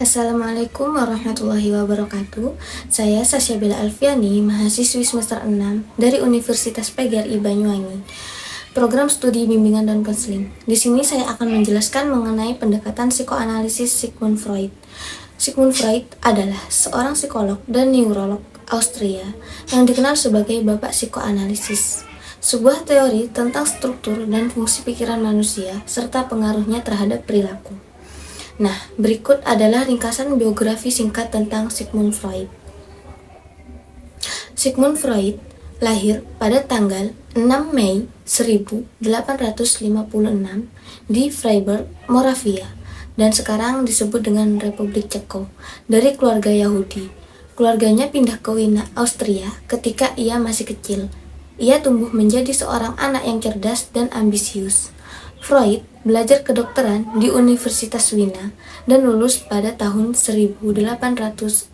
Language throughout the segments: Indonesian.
Assalamualaikum warahmatullahi wabarakatuh. Saya Sasya Bella Alfiani, mahasiswi semester 6 dari Universitas PGRI Banyuwangi. Program Studi Bimbingan dan Konseling. Di sini saya akan menjelaskan mengenai pendekatan psikoanalisis Sigmund Freud. Sigmund Freud adalah seorang psikolog dan neurolog Austria yang dikenal sebagai bapak psikoanalisis. Sebuah teori tentang struktur dan fungsi pikiran manusia serta pengaruhnya terhadap perilaku. Nah, berikut adalah ringkasan biografi singkat tentang Sigmund Freud. Sigmund Freud lahir pada tanggal 6 Mei 1856 di Freiburg, Moravia, dan sekarang disebut dengan Republik Ceko, dari keluarga Yahudi. Keluarganya pindah ke Wina, Austria ketika ia masih kecil. Ia tumbuh menjadi seorang anak yang cerdas dan ambisius. Freud belajar kedokteran di Universitas Wina dan lulus pada tahun 1881.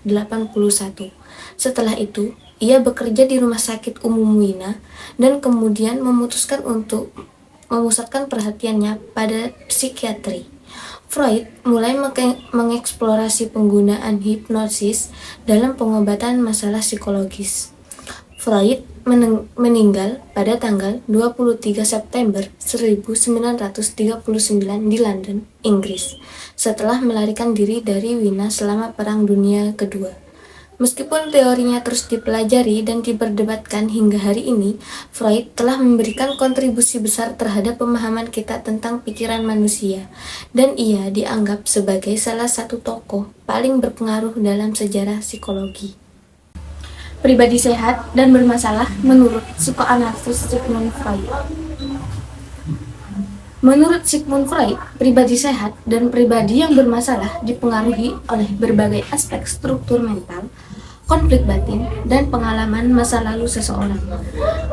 Setelah itu, ia bekerja di Rumah Sakit Umum Wina dan kemudian memutuskan untuk memusatkan perhatiannya pada psikiatri. Freud mulai mengeksplorasi penggunaan hipnosis dalam pengobatan masalah psikologis. Freud meninggal pada tanggal 23 September 1939 di London, Inggris, setelah melarikan diri dari Wina selama Perang Dunia Kedua. Meskipun teorinya terus dipelajari dan diperdebatkan hingga hari ini, Freud telah memberikan kontribusi besar terhadap pemahaman kita tentang pikiran manusia, dan ia dianggap sebagai salah satu tokoh paling berpengaruh dalam sejarah psikologi. Pribadi sehat dan bermasalah menurut psikoanalisis Sigmund Freud. Menurut Sigmund Freud, pribadi sehat dan pribadi yang bermasalah dipengaruhi oleh berbagai aspek struktur mental, konflik batin, dan pengalaman masa lalu seseorang.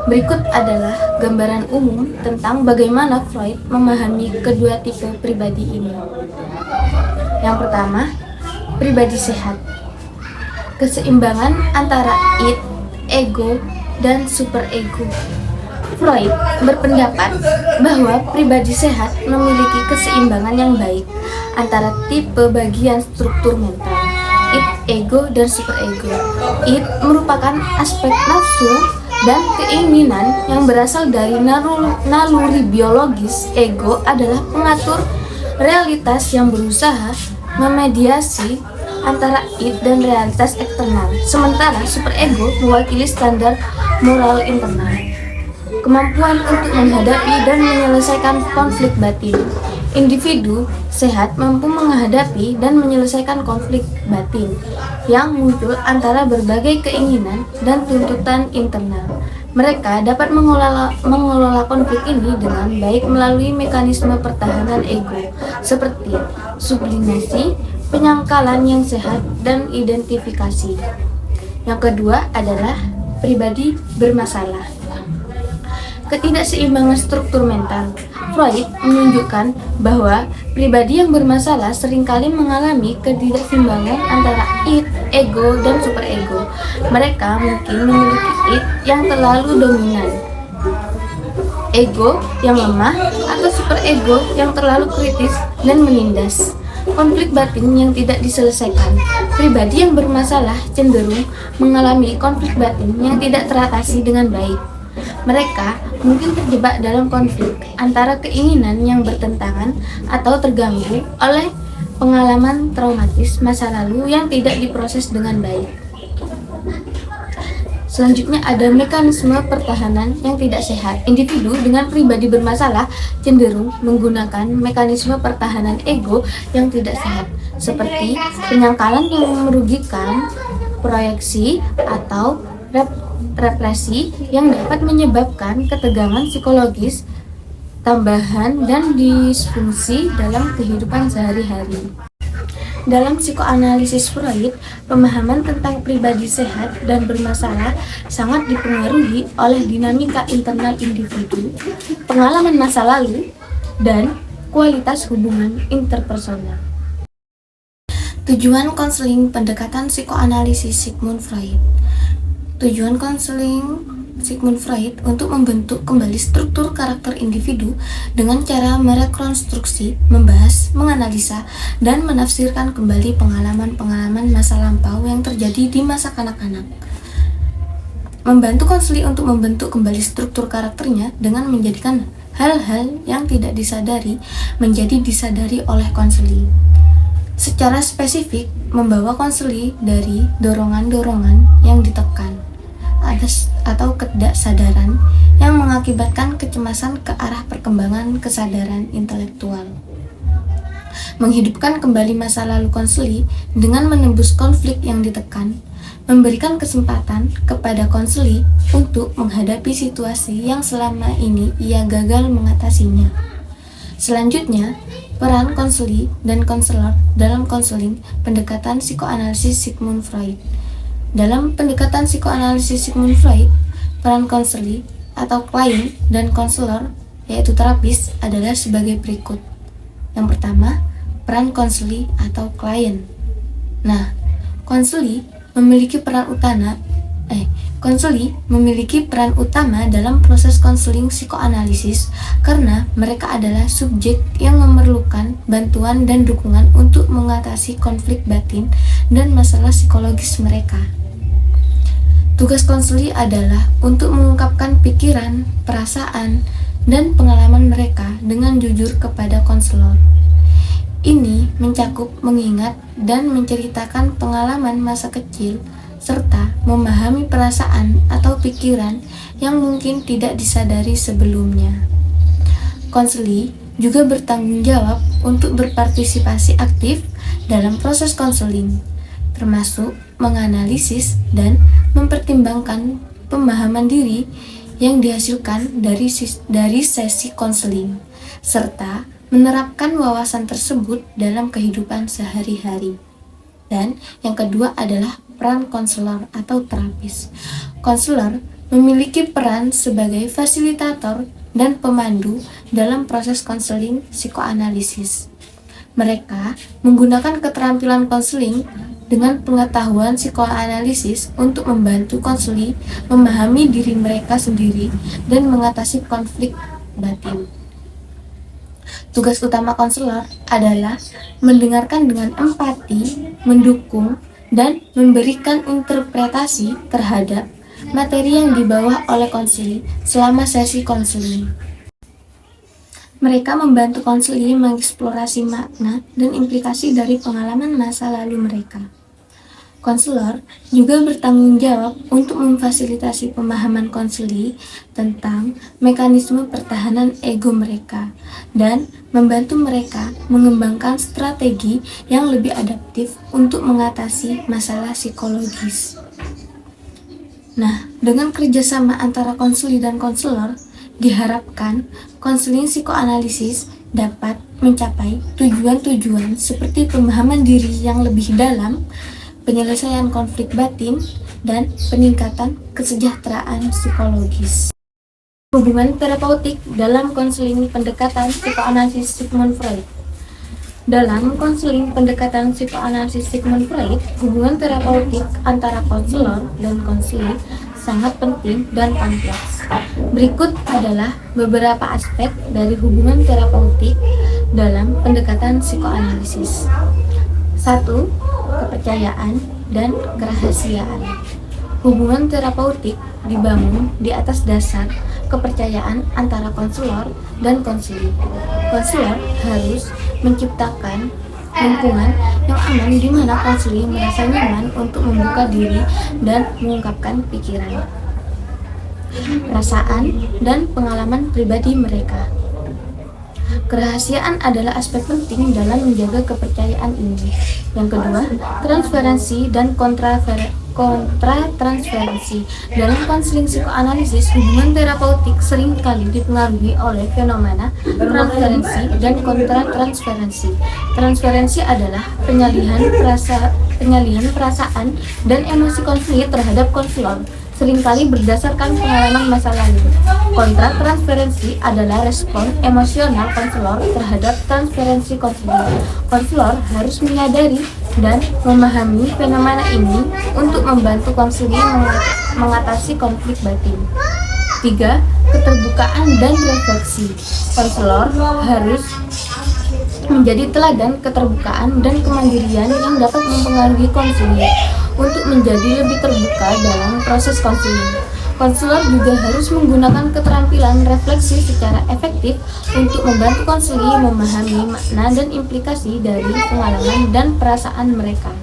Berikut adalah gambaran umum tentang bagaimana Freud memahami kedua tipe pribadi ini. Yang pertama, pribadi sehat. Keseimbangan antara id, ego, dan superego. Freud berpendapat bahwa pribadi sehat memiliki keseimbangan yang baik antara tipe bagian struktur mental, id, ego, dan superego. Id merupakan aspek nafsu dan keinginan yang berasal dari naluri biologis. Ego adalah pengatur realitas yang berusaha memediasi antara id dan realitas eksternal, sementara superego mewakili standar moral internal, kemampuan untuk menghadapi dan menyelesaikan konflik batin. Individu sehat mampu menghadapi dan menyelesaikan konflik batin yang muncul antara berbagai keinginan dan tuntutan internal. Mereka dapat mengelola konflik ini dengan baik melalui mekanisme pertahanan ego, seperti sublimasi, penyangkalan yang sehat, dan identifikasi. Yang kedua adalah pribadi bermasalah. Ketidakseimbangan struktur mental. Freud menunjukkan bahwa pribadi yang bermasalah seringkali mengalami ketidakseimbangan antara id, ego, dan superego. Mereka mungkin memiliki id yang terlalu dominan, ego yang lemah, atau superego yang terlalu kritis dan menindas. Konflik batin yang tidak diselesaikan. Pribadi yang bermasalah cenderung mengalami konflik batin yang tidak teratasi dengan baik. Mereka mungkin terjebak dalam konflik antara keinginan yang bertentangan atau terganggu oleh pengalaman traumatis masa lalu yang tidak diproses dengan baik. Selanjutnya ada mekanisme pertahanan yang tidak sehat. Individu dengan pribadi bermasalah cenderung menggunakan mekanisme pertahanan ego yang tidak sehat, seperti penyangkalan yang merugikan, proyeksi, atau represi yang dapat menyebabkan ketegangan psikologis tambahan dan disfungsi dalam kehidupan sehari-hari. Dalam psikoanalisis Freud, pemahaman tentang pribadi sehat dan bermasalah sangat dipengaruhi oleh dinamika internal individu, pengalaman masa lalu, dan kualitas hubungan interpersonal. Tujuan konseling pendekatan psikoanalisis Sigmund Freud. Tujuan konseling Sigmund Freud untuk membentuk kembali struktur karakter individu dengan cara merekonstruksi, membahas, menganalisa, dan menafsirkan kembali pengalaman-pengalaman masa lampau yang terjadi di masa kanak-kanak. Membantu konseli untuk membentuk kembali struktur karakternya dengan menjadikan hal-hal yang tidak disadari menjadi disadari oleh konseli. Secara spesifik, membawa konseli dari dorongan-dorongan yang ditekan atau ketidaksadaran yang mengakibatkan kecemasan ke arah perkembangan kesadaran intelektual. Menghidupkan kembali masa lalu konseli dengan menembus konflik yang ditekan, memberikan kesempatan kepada konseli untuk menghadapi situasi yang selama ini ia gagal mengatasinya. Selanjutnya, peran konseli dan konselor dalam konseling pendekatan psikoanalisis Sigmund Freud. Dalam pendekatan psikoanalisis Sigmund Freud, peran konseli atau klien dan konselor, yaitu terapis, adalah sebagai berikut. Yang pertama, peran konseli atau klien. Nah, konseli memiliki peran utama dalam proses konseling psikoanalisis karena mereka adalah subjek yang memerlukan bantuan dan dukungan untuk mengatasi konflik batin dan masalah psikologis mereka. Tugas konseli adalah untuk mengungkapkan pikiran, perasaan, dan pengalaman mereka dengan jujur kepada konselor. Ini mencakup mengingat dan menceritakan pengalaman masa kecil, serta memahami perasaan atau pikiran yang mungkin tidak disadari sebelumnya. Konseli juga bertanggung jawab untuk berpartisipasi aktif dalam proses konseling, termasuk menganalisis dan mempertimbangkan pemahaman diri yang dihasilkan dari sesi konseling, serta menerapkan wawasan tersebut dalam kehidupan sehari-hari. Dan yang kedua adalah peran konselor atau terapis. Konselor memiliki peran sebagai fasilitator dan pemandu dalam proses konseling psikoanalisis. Mereka menggunakan keterampilan konseling dengan pengetahuan psikoanalisis untuk membantu konseli memahami diri mereka sendiri dan mengatasi konflik batin. Tugas utama konselor adalah mendengarkan dengan empati, mendukung, dan memberikan interpretasi terhadap materi yang dibawa oleh konseli selama sesi konseling. Mereka membantu konseli mengeksplorasi makna dan implikasi dari pengalaman masa lalu mereka. Konselor juga bertanggung jawab untuk memfasilitasi pemahaman konseli tentang mekanisme pertahanan ego mereka dan membantu mereka mengembangkan strategi yang lebih adaptif untuk mengatasi masalah psikologis. Nah, dengan kerjasama antara konseli dan konselor, diharapkan konseling psikoanalisis dapat mencapai tujuan-tujuan seperti pemahaman diri yang lebih dalam, penyelesaian konflik batin, dan peningkatan kesejahteraan psikologis. Hubungan terapeutik dalam konseling pendekatan psikoanalisis Sigmund Freud. Dalam konseling pendekatan psikoanalisis Sigmund Freud, hubungan terapeutik antara konselor dan konseli sangat penting dan kompleks. Berikut adalah beberapa aspek dari hubungan terapeutik dalam pendekatan psikoanalisis. 1. Kepercayaan dan kerahasiaan. Hubungan terapeutik dibangun di atas dasar kepercayaan antara konselor dan konseli. Konselor harus menciptakan lingkungan yang aman di mana konseli merasa nyaman untuk membuka diri dan mengungkapkan pikiran, perasaan, dan pengalaman pribadi mereka. Kerahasiaan adalah aspek penting dalam menjaga kepercayaan ini. Yang kedua, transferensi dan kontratransferensi. Dalam konseling psikoanalisis, hubungan terapeutik seringkali dipengaruhi oleh fenomena transferensi dan kontratransferensi. Transferensi adalah penyalihan perasaan dan emosi konseli terhadap konselor, seringkali berdasarkan pengalaman masa lalu. Kontratransferensi adalah respon emosional konselor terhadap transferensi konselor. Konselor harus menyadari dan memahami fenomena ini untuk membantu konseling mengatasi konflik batin. 3. Keterbukaan dan refleksi. Konselor harus menjadi teladan keterbukaan dan kemandirian yang dapat mempengaruhi konseling untuk menjadi lebih terbuka dalam proses konseling. Konselor juga harus menggunakan keterampilan refleksi secara efektif untuk membantu konseling memahami makna dan implikasi dari pengalaman dan perasaan mereka.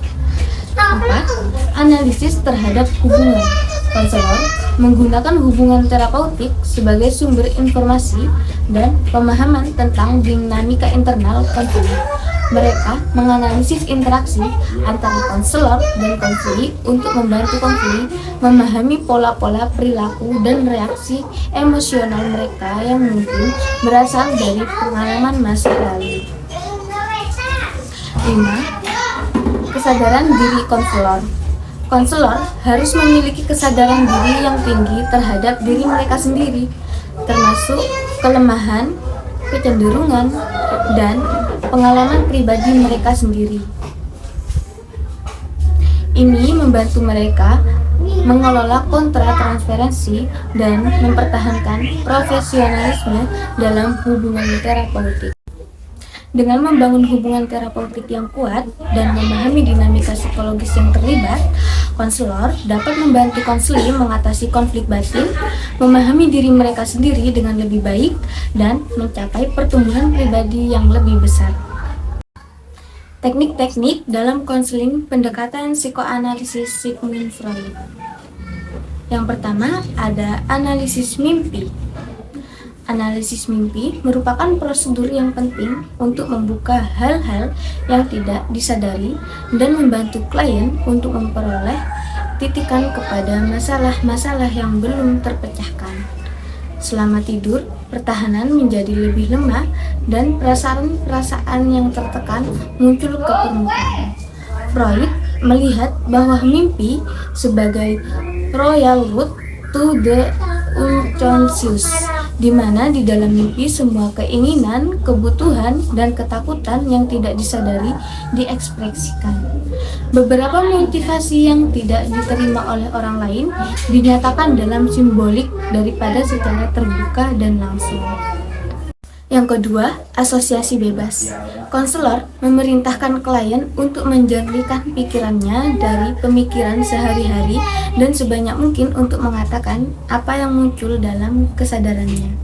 4. Analisis terhadap hubungan. Konselor menggunakan hubungan terapeutik sebagai sumber informasi dan pemahaman tentang dinamika internal konseling. Mereka menganalisis interaksi antara konselor dan konseli untuk membantu konseli memahami pola-pola perilaku dan reaksi emosional mereka yang mungkin berasal dari pengalaman masa lalu. 5. Kesadaran diri konselor. Konselor harus memiliki kesadaran diri yang tinggi terhadap diri mereka sendiri, termasuk kelemahan, kecenderungan, dan pengalaman pribadi mereka sendiri. Ini membantu mereka mengelola kontra transferensi dan mempertahankan profesionalisme dalam hubungan terapeutik. Dengan membangun hubungan terapeutik yang kuat dan memahami dinamika psikologis yang terlibat, konselor dapat membantu konseling mengatasi konflik batin, memahami diri mereka sendiri dengan lebih baik, dan mencapai pertumbuhan pribadi yang lebih besar. Teknik-teknik dalam konseling pendekatan psikoanalisis Sigmund Freud. Yang pertama ada analisis mimpi. Analisis mimpi merupakan prosedur yang penting untuk membuka hal-hal yang tidak disadari dan membantu klien untuk memperoleh titikan kepada masalah-masalah yang belum terpecahkan. Selama tidur, pertahanan menjadi lebih lemah dan perasaan-perasaan yang tertekan muncul ke permukaan. Freud melihat bahwa mimpi sebagai royal road to the unconscious, di mana di dalam mimpi semua keinginan, kebutuhan, dan ketakutan yang tidak disadari diekspresikan. Beberapa motivasi yang tidak diterima oleh orang lain dinyatakan dalam simbolik daripada secara terbuka dan langsung. Yang kedua, asosiasi bebas. Konselor memerintahkan klien untuk menjernihkan pikirannya dari pemikiran sehari-hari dan sebanyak mungkin untuk mengatakan apa yang muncul dalam kesadarannya.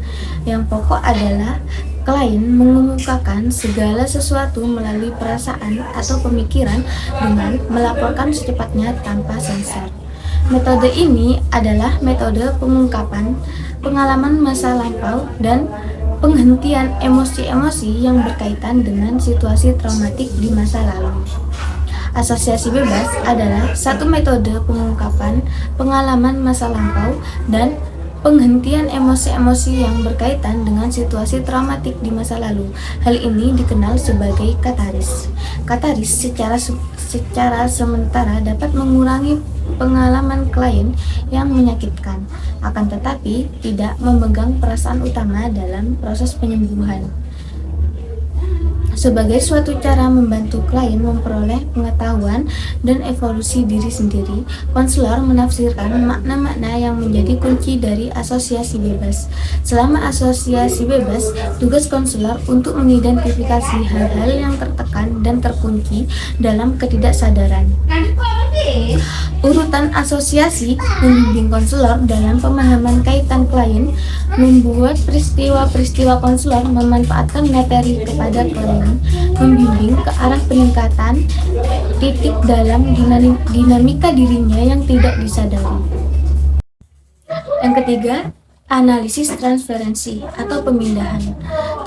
Yang pokok adalah klien mengemukakan segala sesuatu melalui perasaan atau pemikiran dengan melaporkan secepatnya tanpa sensor. Metode ini adalah metode pengungkapan pengalaman masa lampau dan penghentian emosi-emosi yang berkaitan dengan situasi traumatik di masa lalu. Asosiasi bebas adalah satu metode pengungkapan pengalaman masa lampau dan penghentian emosi-emosi yang berkaitan dengan situasi traumatik di masa lalu. Hal ini dikenal sebagai kataris. Kataris secara sementara dapat mengurangi pengalaman klien yang menyakitkan, akan tetapi tidak memegang perasaan utama dalam proses penyembuhan. Sebagai suatu cara membantu klien memperoleh pengetahuan dan evolusi diri sendiri, konselor menafsirkan makna-makna yang menjadi kunci dari asosiasi bebas. Selama asosiasi bebas, tugas konselor untuk mengidentifikasi hal-hal yang tertekan dan terkunci dalam ketidaksadaran. Urutan asosiasi membimbing konselor dalam pemahaman kaitan klien, membuat peristiwa-peristiwa konselor memanfaatkan materi kepada klien, membimbing ke arah peningkatan titik dalam dinamika dirinya yang tidak disadari. Yang ketiga, analisis transferensi atau pemindahan.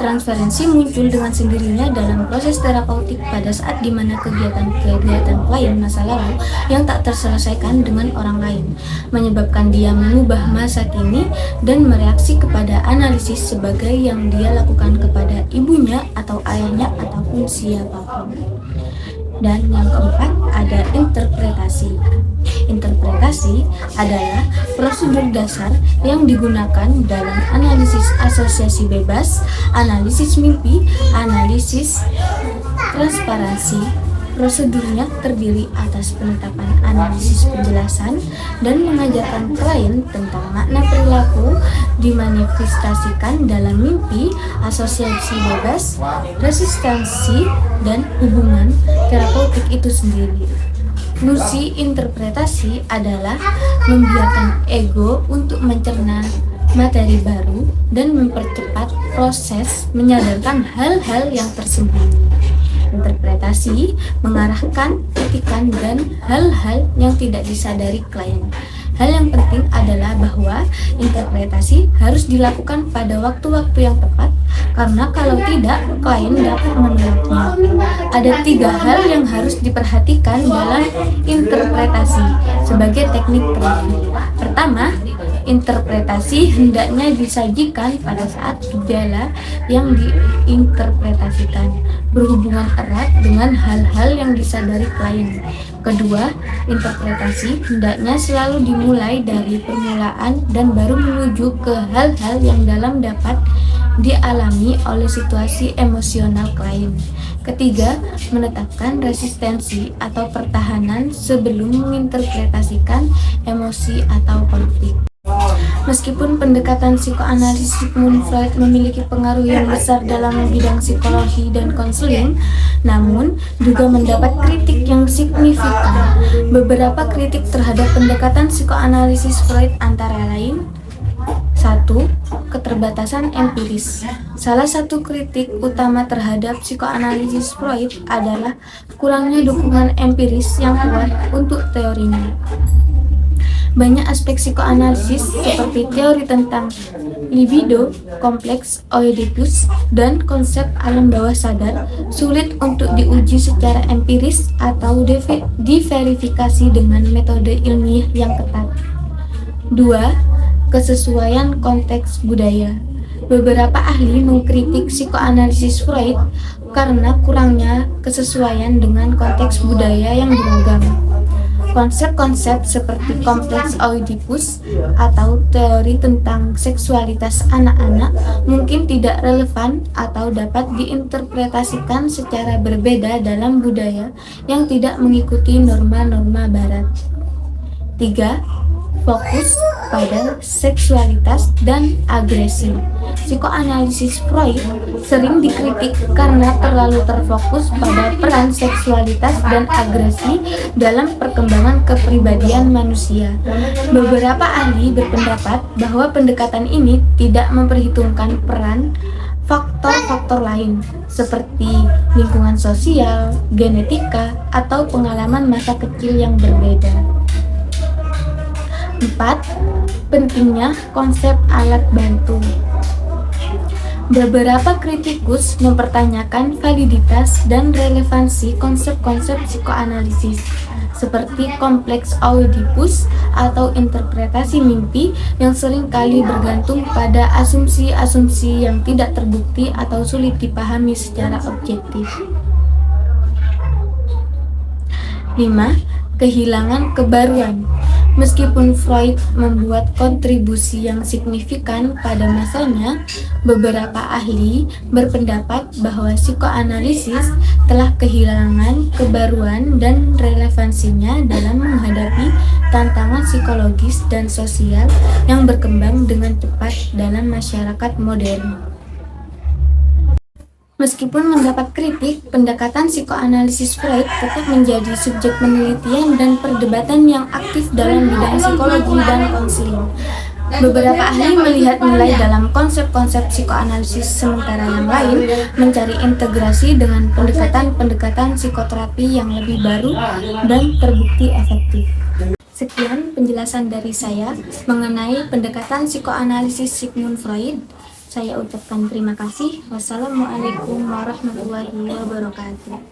Transferensi muncul dengan sendirinya dalam proses terapeutik pada saat di mana kegiatan klien masa lalu yang tak terselesaikan dengan orang lain, menyebabkan dia mengubah masa kini dan mereaksi kepada analisis sebagai yang dia lakukan kepada ibunya atau ayahnya ataupun siapapun. Dan yang keempat ada interpretasi. Interpretasi adalah prosedur dasar yang digunakan dalam analisis asosiasi bebas, analisis mimpi, analisis transparansi, Prosedurnya terdiri atas penetapan analisis penjelasan dan mengajarkan klien tentang makna perilaku dimanifestasikan dalam mimpi, asosiasi bebas, resistensi, dan hubungan terapeutik itu sendiri. Fungsi interpretasi adalah membiarkan ego untuk mencerna materi baru dan mempercepat proses menyadarkan hal-hal yang tersembunyi. Interpretasi mengarahkan kritikan dan hal-hal yang tidak disadari klien. Hal yang penting adalah bahwa interpretasi harus dilakukan pada waktu-waktu yang tepat, karena kalau tidak, klien dapat menolaknya. Ada 3 hal yang harus diperhatikan dalam interpretasi sebagai teknik terapi. Pertama, interpretasi hendaknya disajikan pada saat gejala yang diinterpretasikan berhubungan erat dengan hal-hal yang disadari klien. Kedua, interpretasi hendaknya selalu dimulai dari permulaan dan baru menuju ke hal-hal yang dalam dapat dialami oleh situasi emosional klien. Ketiga, menetapkan resistensi atau pertahanan sebelum menginterpretasikan emosi atau konflik. Meskipun pendekatan psikoanalisis Sigmund Freud memiliki pengaruh yang besar dalam bidang psikologi dan konseling, namun juga mendapat kritik yang signifikan. Beberapa kritik terhadap pendekatan psikoanalisis Freud antara lain: 1. Keterbatasan empiris. Salah satu kritik utama terhadap psikoanalisis Freud adalah kurangnya dukungan empiris yang kuat untuk teorinya. Banyak aspek psikoanalisis seperti teori tentang libido, kompleks Oedipus, dan konsep alam bawah sadar sulit untuk diuji secara empiris atau diverifikasi dengan metode ilmiah yang ketat. 2. Kesesuaian konteks budaya. Beberapa ahli mengkritik psikoanalisis Freud karena kurangnya kesesuaian dengan konteks budaya yang beragam. Konsep-konsep seperti kompleks Oedipus atau teori tentang seksualitas anak-anak mungkin tidak relevan atau dapat diinterpretasikan secara berbeda dalam budaya yang tidak mengikuti norma-norma Barat. 3. Fokus pada seksualitas dan agresi. Psikoanalisis Freud sering dikritik karena terlalu terfokus pada peran seksualitas dan agresi dalam perkembangan kepribadian manusia. Beberapa ahli berpendapat bahwa pendekatan ini tidak memperhitungkan peran faktor-faktor lain seperti lingkungan sosial, genetika, atau pengalaman masa kecil yang berbeda. 4. Pentingnya konsep alat bantu. Beberapa kritikus mempertanyakan validitas dan relevansi konsep-konsep psikoanalisis seperti kompleks Oedipus atau interpretasi mimpi yang seringkali bergantung pada asumsi-asumsi yang tidak terbukti atau sulit dipahami secara objektif. 5. Kehilangan kebaruan. Meskipun Freud membuat kontribusi yang signifikan pada masanya, beberapa ahli berpendapat bahwa psikoanalisis telah kehilangan kebaruan dan relevansinya dalam menghadapi tantangan psikologis dan sosial yang berkembang dengan cepat dalam masyarakat modern. Meskipun mendapat kritik, pendekatan psikoanalisis Freud tetap menjadi subjek penelitian dan perdebatan yang aktif dalam bidang psikologi dan konseling. Beberapa ahli melihat nilai dalam konsep-konsep psikoanalisis, sementara yang lain mencari integrasi dengan pendekatan-pendekatan psikoterapi yang lebih baru dan terbukti efektif. Sekian penjelasan dari saya mengenai pendekatan psikoanalisis Sigmund Freud. Saya ucapkan terima kasih. Wassalamualaikum warahmatullahi wabarakatuh.